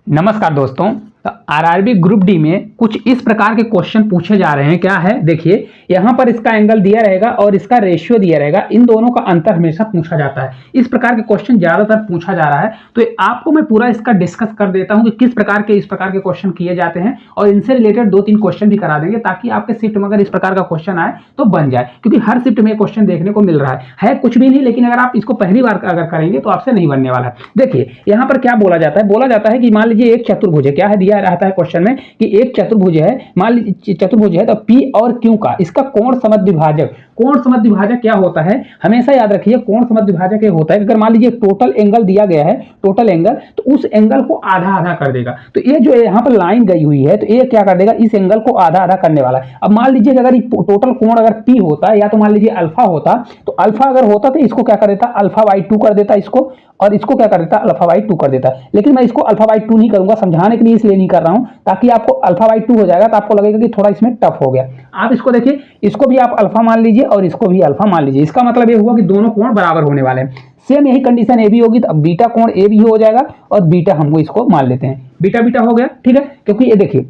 नमस्कार दोस्तों। तो आरआरबी ग्रुप डी में कुछ इस प्रकार के क्वेश्चन पूछे जा रहे हैं। क्या है देखिए, यहाँ पर इसका एंगल दिया रहेगा और इसका रेशियो दिया रहेगा। इन दोनों का अंतर हमेशा पूछा जाता है। इस प्रकार के क्वेश्चन ज्यादातर पूछा जा रहा है। तो आपको मैं पूरा इसका डिस्कस कर देता हूँ कि किस प्रकार के इस प्रकार के क्वेश्चन किए जाते हैं और इनसे रिलेटेड 2-3 क्वेश्चन भी करा देंगे ताकि आपके शिफ्ट में अगर इस प्रकार का क्वेश्चन आए तो बन जाए, क्योंकि हर शिफ्ट में क्वेश्चन देखने को मिल रहा है कुछ भी नहीं, लेकिन अगर आप इसको पहली बार अगर करेंगे तो आपसे नहीं बनने वाला है। देखिए यहाँ पर क्या बोला जाता है, कि मान लीजिए एक चतुर्भुज है। क्या है दिया रहता है क्वेश्चन में कि एक चतुर्भुज है, मान लीजिए चतुर्भुज है तो P और Q का इसका कोण समद्विभाजक। कोण समद्विभाजक क्या होता है, हमेशा याद रखिए, कोण समद्विभाजक ये होता है अगर मान लीजिए टोटल एंगल दिया गया है, टोटल एंगल, तो उस एंगल को आधा आधा कर देगा। तो ये जो यहाँ पर लाइन गई हुई है तो ये क्या कर देगा, इस एंगल को आधा आधा करने वाला है। अब मान लीजिए अगर टोटल कोण अगर P होता या तो मान लीजिए अल्फा होता, तो अल्फा अगर होता तो इसको क्या कर देता, अल्फा/2 कर देता इसको, और इसको क्या कर देता, अल्फा/2 कर देता। लेकिन मैं इसको अल्फा/2 नहीं करूंगा, समझाने के लिए इसलिए नहीं कर रहा हूं ताकि आपको अल्फा/2 हो जाएगा तो आपको लगेगा कि थोड़ा इसमें टफ हो गया। आप इसको देखिए, इसको भी आप अल्फा मान लीजिए और इसको भी अल्फा मान लीजिए। इसका मतलब ये हुआ कि दोनों कोण बराबर होने वाले हैं। सेम यही कंडीशन ए भी होगी, तो अब बीटा कोण ए भी हो जाएगा और बीटा हमको इसको मान लेते हैं, बीटा बीटा हो गया, ठीक है। क्योंकि ये देखिए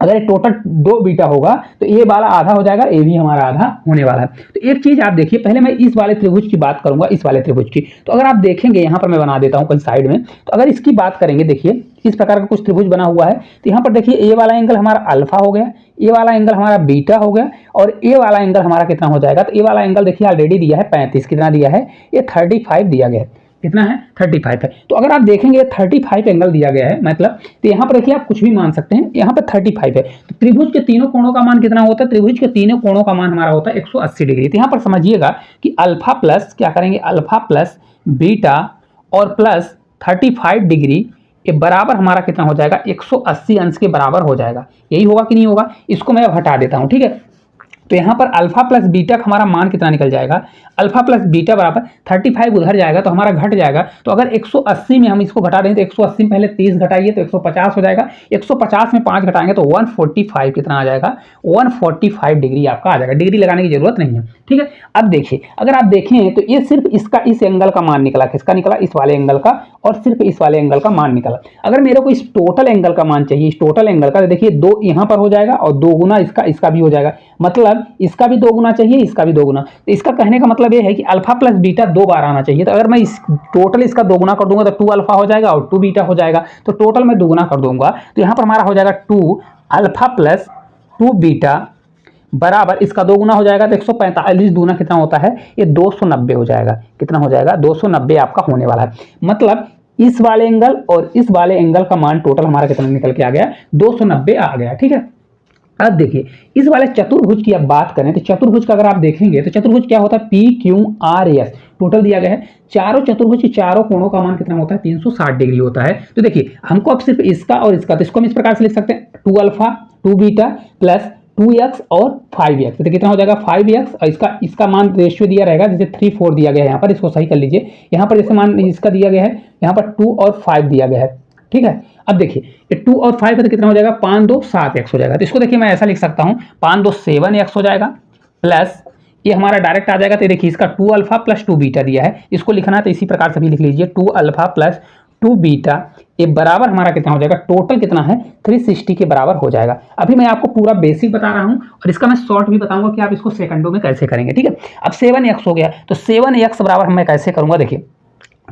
अगर ये टोटल 2 बीटा होगा तो ये वाला आधा हो जाएगा, ये भी हमारा आधा होने वाला है। तो एक चीज आप देखिए, पहले मैं इस वाले त्रिभुज की बात करूंगा, इस वाले त्रिभुज की। तो अगर आप देखेंगे यहाँ पर मैं बना देता हूँ कहीं साइड में, तो अगर इसकी बात करेंगे, देखिए इस प्रकार का कुछ त्रिभुज बना हुआ है। तो यहाँ पर देखिए ये वाला एंगल हमारा अल्फा हो गया, ये वाला एंगल हमारा बीटा हो गया और ये वाला एंगल हमारा कितना हो जाएगा, तो ये वाला एंगल देखिए ऑलरेडी दिया है 35, कितना दिया है, ये 35 दिया गया है। कितना है, 35 है। तो अगर आप देखेंगे 35 एंगल दिया गया है, मतलब तो यहाँ पर देखिए आप कुछ भी मान सकते हैं, यहाँ पर 35 है। तो त्रिभुज के तीनों कोणों का मान कितना होता है, त्रिभुज के तीनों कोणों का मान हमारा होता है 180 डिग्री। तो यहाँ पर समझिएगा कि अल्फा प्लस क्या करेंगे, अल्फा प्लस बीटा और प्लस 35 डिग्री, ये बराबर हमारा कितना हो जाएगा, 180 अंश के बराबर हो जाएगा। यही होगा कि नहीं होगा, इसको मैं हटा देता हूँ, ठीक है। तो यहाँ पर अल्फा प्लस बीटा का हमारा मान कितना निकल जाएगा, अल्फा प्लस बीटा बराबर 35 उधर जाएगा तो हमारा घट जाएगा। तो अगर 180 में हम इसको घटा दें तो 180 में पहले 30 घटाइए तो 150 हो जाएगा, 150 में 5 घटाएंगे तो 145 कितना आ जाएगा, 145 डिग्री आपका आ जाएगा। डिग्री लगाने की जरूरत नहीं है, ठीक है। अब देखिए, अगर आप देखें तो ये सिर्फ इसका इस एंगल का मान निकला, किसका निकला, इस वाले एंगल का, और सिर्फ इस वाले एंगल का मान निकला। अगर मेरे को इस टोटल एंगल का मान चाहिए, इस टोटल एंगल का, तो देखिए 2 यहाँ पर हो जाएगा और 2 गुना इसका भी हो जाएगा, मतलब इसका भी 2 गुना चाहिए, इसका भी 2 गुना। तो इसका कहने का मतलब ये है कि अल्फा प्लस बीटा 2 बार आना चाहिए। तो अगर मैं इस टोटल इसका 2 गुना कर दूंगा तो 2 अल्फा हो जाएगा और 2 बीटा हो जाएगा। तो टोटल मैं 2 गुना कर दूंगा तो यहाँ पर हमारा हो जाएगा 2 अल्फा प्लस 2 बीटा बराबर इसका 2 गुना हो जाएगा तो 145 दूना कितना होता है, ये 290 हो जाएगा। कितना हो जाएगा, 290 आपका होने वाला है। मतलब इस वाले एंगल और इस वाले एंगल का मान टोटल हमारा कितना निकल के आ गया, 290 आ गया, ठीक है। अब देखिए इस वाले चतुर्भुज की अब बात करें तो चतुर्भुज का अगर आप देखेंगे तो चतुर्भुज क्या होता है, P Q R S total दिया गया है। चारों चतुर्भुज के चारों कोणों का मान कितना होता है, 360 डिग्री होता है। तो देखिए हमको अब सिर्फ इसका और इसका, तो इसको हम इस प्रकार से लिख सकते हैं, 2 अल्फा 2 बीटा प्लस 2x और 5x, तो कितना हो जाएगा 5x, और इसका मान रेशियो दिया रहेगा, जैसे 3:4 दिया गया है यहाँ पर, इसको सही कर लीजिए। यहाँ पर जैसे मान इसका दिया गया है, यहाँ पर 2 और 5 दिया गया है, ठीक है। अब देखिए ये 2 और 5 है तो कितना हो जाएगा, 5 2 7x हो जाएगा। तो इसको देखिए मैं ऐसा लिख सकता हूँ, 5 2 7x हो जाएगा, प्लस ये हमारा डायरेक्ट आ जाएगा। तो देखिए इसका 2 अल्फा प्लस 2 बीटा दिया है, इसको लिखना है तो इसी प्रकार से भी लिख लीजिए, 2 अल्फा प्लस 2 बीटा, ये बराबर हमारा कितना हो जाएगा, टोटल कितना है 360 के बराबर हो जाएगा। अभी मैं आपको पूरा बेसिक बता रहा हूं और इसका मैं शॉर्ट भी बताऊंगा कि आप इसको सेकंडों में कैसे करेंगे, ठीक है। अब 7x हो गया, तो 7x बराबर मैं कैसे करूंगा, देखिए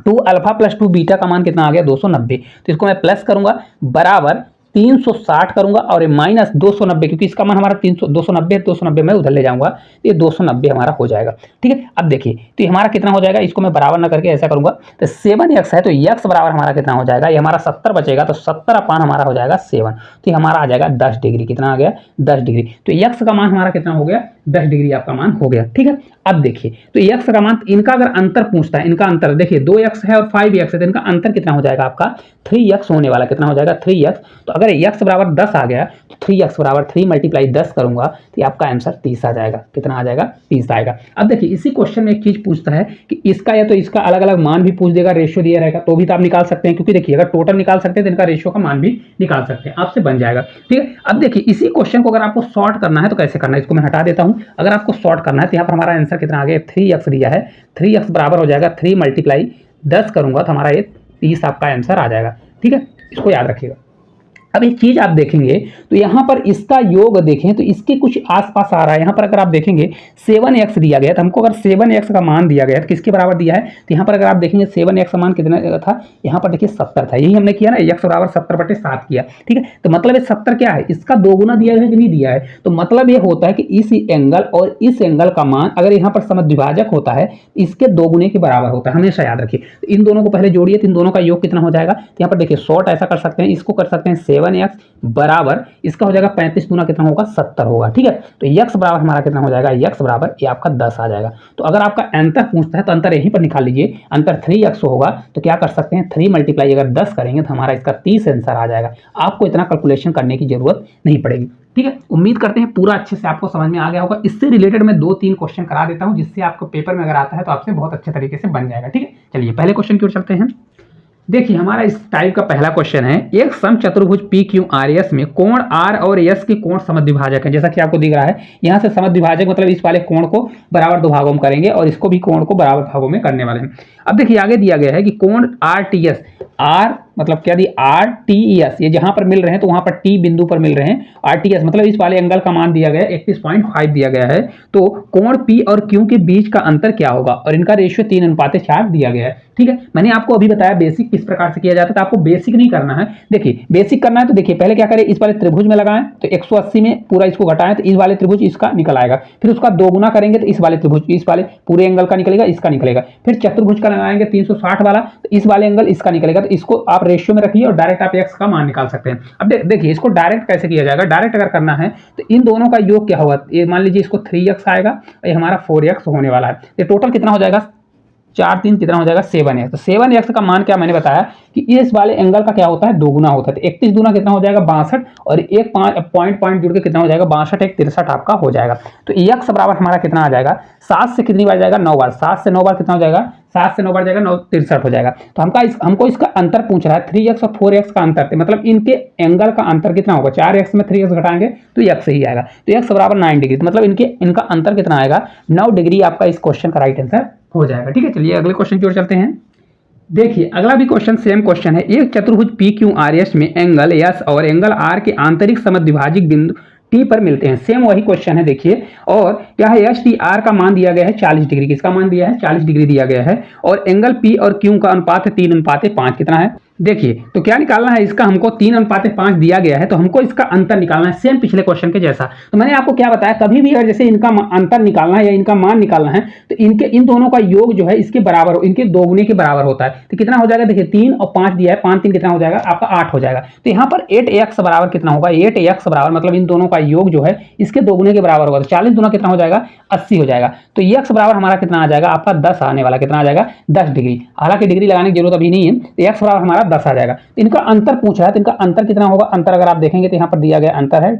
2 अल्फा प्लस 2 बीटा का मान कितना आ गया, 290। तो इसको मैं प्लस करूंगा, बराबर 360 करूंगा और माइनस 290, क्योंकि इसका मान हमारा 290 मैं उधर ले जाऊंगा तो ये 290 हमारा हो जाएगा, ठीक है। अब देखिए तो ये हमारा कितना हो जाएगा, इसको मैं बराबर ना करके ऐसा करूंगा, तो 7x है तो x बराबर हमारा कितना हो जाएगा, ये हमारा 70 बचेगा, तो 70 अपान हमारा हो जाएगा 7, तो ये हमारा आ जाएगा 10 डिग्री। कितना आ गया, 10 डिग्री। तो x का मान हमारा कितना हो गया, 10 डिग्री आपका मान हो गया, ठीक है। अब देखिए तो x का मान, इनका अगर अंतर पूछता है, इनका अंतर देखिए 2x है और 5x है, तो इनका अंतर कितना हो जाएगा आपका 3x होने वाला। कितना हो जाएगा 3x। तो अगर x बराबर 10 आ गया तो 3x बराबर 3 मल्टीप्लाई 10 करूंगा तो आपका आंसर 30 आ जाएगा। कितना आ जाएगा, 30 आएगा। अब देखिए इसी क्वेश्चन में एक चीज पूछता है कि इसका या तो इसका अलग अलग मान भी पूछ देगा, रेशियो दिया रहेगा तो भी तो आप निकाल सकते हैं, क्योंकि देखिए अगर टोटल निकाल सकते हैं तो इनका रेशियो का मान भी निकाल सकते हैं, आपसे बन जाएगा, ठीक है। अब देखिए इसी क्वेश्चन को अगर आपको शॉर्ट करना है तो कैसे करना है, इसको मैं हटा देता हूं। अगर आपको शॉर्ट करना है तो यहाँ पर हमारा आंसर कितना आ गया, 3x दिया है, 3x बराबर हो जाएगा 3 मल्टीप्लाई 10 करूंगा तो हमारा ये 30 आपका आंसर आ जाएगा। ठीक है, इसको याद रखिएगा। अब एक चीज आप देखेंगे तो यहाँ पर इसका योग देखें तो इसके कुछ आसपास आ रहा है। यहाँ पर अगर आप देखेंगे 7x दिया गया, तो हमको अगर 7x का मान दिया गया तो किसके बराबर दिया है, तो यहाँ पर अगर आप देखेंगे 7x का मान कितना था, यहाँ पर देखिए 70 था। यही हमने किया ना, x बराबर 70/7 किया। ठीक है, तो मतलब ये 70 क्या है, इसका दोगुना दिया है कि नहीं दिया है। तो मतलब ये होता है कि इस एंगल और इस एंगल का मान अगर यहाँ पर समद्विभाजक होता है इसके दोगुने के बराबर होता है, हमेशा याद रखिए। तो इन दोनों को पहले जोड़िए, तो इन दोनों का योग कितना हो जाएगा, तो यहाँ पर देखिए शॉर्ट ऐसा कर सकते हैं, इसको कर सकते हैं 7x बराबर इसका हो जाएगा 35 गुना कितना होगा, 70 होगा। ठीक है, तो x बराबर हमारा कितना हो जाएगा, x बराबर ये आपका 10 आ जाएगा। तो अगर आपका अंतर पूछता है तो अंतर यहीं पर निकाल लीजिए, अंतर 3x होगा तो क्या कर सकते हैं 3 मल्टीप्लाई अगर 10 करेंगे तो हमारा इसका 30 आंसर आ जाएगा। आपको इतना कैलकुलेशन करने की जरूरत नहीं पड़ेगी। ठीक है, उम्मीद करते हैं पूरा अच्छे से आपको समझ में आ गया होगा। इससे रिलेटेड मैं 2-3 क्वेश्चन करा देता हूं जिससे आपको पेपर में अगर आता है तो आपसे बहुत अच्छे तरीके से बन जाएगा। ठीक है, चलिए पहले क्वेश्चन की ओर चलते हैं। देखिए हमारा इस टाइप का पहला क्वेश्चन है, एक समचतुर्भुज PQRS में कोण R और S के कोण समद्विभाजक है। जैसा कि आपको दिख रहा है यहाँ से समद्विभाजक मतलब इस वाले कोण को बराबर 2 भागों में करेंगे और इसको भी कोण को बराबर भागों में करने वाले हैं। अब देखिए आगे दिया गया है कि कोण RTS, R मतलब क्या दी RTS, ये जहां पर मिल रहे हैं तो वहां पर T बिंदु पर मिल रहे हैं। RTS मतलब इस वाले एंगल का मान दिया गया है 31.5 दिया गया है। तो कोण P और Q के बीच का अंतर क्या होगा, और इनका रेशियो 3:4 दिया गया है। ठीक है, मैंने आपको अभी बताया बेसिक किस प्रकार से किया जाता है, तो आपको बेसिक नहीं करना है। देखिए बेसिक करना है तो देखिए पहले क्या करें, इस वाले त्रिभुज में लगाएं तो 180 में पूरा इसको घटाएं तो इस वाले त्रिभुज इसका निकल आएगा, फिर उसका दोगुना करेंगे तो इस वाले त्रिभुज इस वाले पूरे एंगल का निकलेगा, इसका निकलेगा। फिर चतुर्भुज का लगाएंगे 360 वाला तो इस वाले एंगल इसका निकलेगा। तो इसको आप रेशियो में रखिए और डायरेक्ट आप x का मान निकाल सकते हैं। अब देखिए इसको डायरेक्ट कैसे किया जाएगा, डायरेक्ट अगर करना है तो इन दोनों का योग क्या होगा, ये मान लीजिए इसको 3x आएगा और ये हमारा 4x होने वाला है। ये टोटल कितना हो जाएगा 4 3 कितना हो जाएगा 7x। तो 7x का मान क्या मैंने बताया कि इस वाले एंगल का क्या होता है, दोगुना होता है। तो 31 दूना कितना हो जाएगा 62 और एक पॉइंट जुड़ के कितना हो जाएगा 62 एक 63 आपका हो जाएगा। तो x बराबर हमारा कितना आ जाएगा, 7 से कितनी बार जाएगा 9 बार, 7 से 9 बार कितना हो जाएगा, 7 से 9 बार जाएगा 9 63 हो जाएगा। तो हमको इसका अंतर पूछ रहा है 3x और 4x का अंतर, मतलब इनके एंगल का अंतर कितना होगा, 4x में 3x घटाएंगे तो x ही आएगा। तो x बराबर 9 डिग्री, मतलब इनका अंतर कितना आएगा 9 डिग्री आपका इस क्वेश्चन का राइट आंसर हो जाएगा। ठीक है, चलिए अगले क्वेश्चन की ओर चलते हैं। देखिए अगला भी क्वेश्चन सेम क्वेश्चन है, एक चतुर्भुज PQRS में एंगल S और एंगल R के आंतरिक समद्विभाजक बिंदु T पर मिलते हैं। सेम वही क्वेश्चन है देखिए, और क्या है STR का मान दिया गया है 40 डिग्री, किसका मान दिया है 40 डिग्री दिया गया है, और एंगल P और Q का अनुपात है 3:5 कितना है। देखिए तो क्या निकालना है इसका, हमको 3:5 दिया गया है तो हमको इसका अंतर निकालना है, सेम पिछले क्वेश्चन के जैसा। तो मैंने आपको क्या बताया, कभी भी अगर जैसे इनका अंतर निकालना है या इनका मान निकालना है तो इन दोनों का योग जो है इसके बराबर हो, इनके दोगुने के बराबर होता है। तो कितना हो जाएगा, देखिए 3 और 5 दिया है, 5 3 कितना हो जाएगा आपका 8 हो जाएगा। तो यहाँ पर 8x बराबर कितना होगा, 8x बराबर मतलब इन दोनों का योग जो है इसके दोगुने के बराबर होगा। तो 40 दूना कितना हो जाएगा 80 हो जाएगा। तो x बराबर हमारा कितना आ जाएगा आपका 10 आने वाला, कितना आ जाएगा 10 डिग्री। हालांकि डिग्री लगाने की जरूरत अभी नहीं है, तो x बराबर हमारा 10 आ जाएगा। तो इनका अंतर पूछा है तो इनका अंतर कितना होगा, अंतर अगर आप देखेंगे तो यहाँ पर दिया गया अंतर है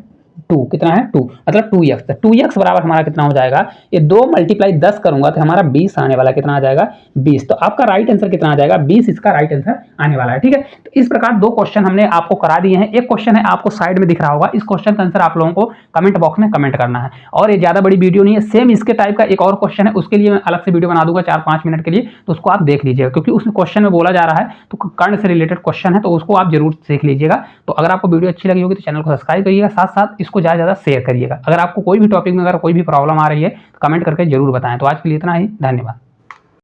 2, कितना है 2 मतलब 2x। तो 2x बराबर हमारा कितना हो जाएगा, ये 2 मल्टीप्लाई 10 करूंगा तो हमारा 20 आने वाला, कितना आ जाएगा 20। तो आपका राइट आंसर कितना आ जाएगा 20, इसका राइट आंसर आने वाला है। ठीक है, तो इस प्रकार 2 क्वेश्चन हमने आपको करा दिए हैं। एक क्वेश्चन है आपको साइड में दिख रहा होगा, इस क्वेश्चन का आंसर आप लोगों को कमेंट बॉक्स में कमेंट करना है। और ये ज्यादा बड़ी वीडियो नहीं है, सेम इसके टाइप का एक और क्वेश्चन है, उसके लिए मैं अलग से वीडियो बना दूंगा 4-5 मिनट के लिए, तो उसको आप देख लीजिएगा, क्योंकि उस क्वेश्चन में बोला जा रहा है तो कर्ण से रिलेटेड क्वेश्चन है, तो उसको आप जरूर देख लीजिएगा। तो अगर आपको वीडियो अच्छी लगी होगी तो चैनल को सब्सक्राइब करिएगा, साथ साथ इसको ज्यादा से ज्यादा शेयर करिएगा। अगर आपको कोई भी टॉपिक में अगर कोई भी प्रॉब्लम आ रही है तो कमेंट करके जरूर बताएं। तो आज के लिए इतना ही, धन्यवाद।